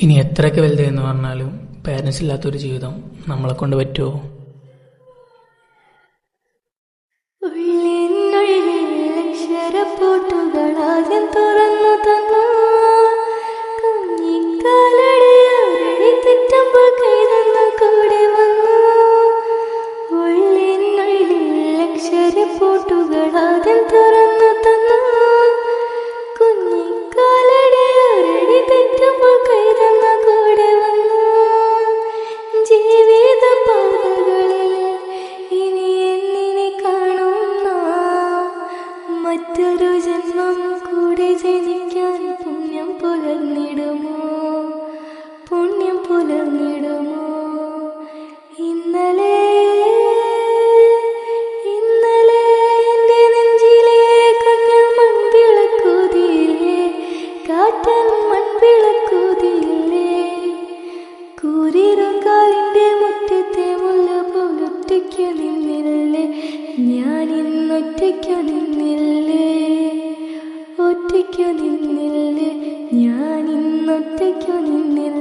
ഇനി എത്രയൊക്കെ വലുതെന്ന് പറഞ്ഞാലും പാരൻസ് ഇല്ലാത്തൊരു ജീവിതം നമ്മളെ കൊണ്ട് പറ്റുമോ? അക്ഷരപ്പൂട്ടുകളാദ്യം തുറന്നു തന്നു കുഞ്ഞിക്കാലടിയാരടി തെറ്റുമ്പോൾ കൈതന്നു കൂടെ വന്നു. ഉള്ളിനുള്ളിൽ അക്ഷരപ്പൂട്ടുകളാദ്യം തുറന്നു തന്നു കുഞ്ഞിക്കാലടിയാരടി തെറ്റുമ്പോൾ കൈതന്നു കൂടെ വന്നു. ജീവിത പാതകളിൽ ഇനി എന്നിനെ കാണുന്ന മറ്റൊരു ജന്മം കൂടെ ജനിക്കാൻ പുണ്യം പുലർന്നിടുമോ? പുണ്യം പുലർന്നിടുമോ? ഇന്നലെ ഇന്നലെ എൻ്റെ നെഞ്ചിലെ കുഞ്ഞു മൺവിളക്കുതിയില്ലേ, കാറ്റൻ മൺവിളക്കുതിയില്ലേ, കൂരിരുങ്കാലിൻ്റെ മുറ്റത്തെ മുല്ല പോലൊറ്റയ്ക്കു നിന്നില്ലേ, ഞാൻ ഇന്നൊറ്റയ്ക്കു നിന്നില്ലേ, ഒറ്റയ്ക്കു നിന്നില്ലേ, ഞാൻ ഇന്നൊറ്റയ്ക്കു നിന്നില്ലേ.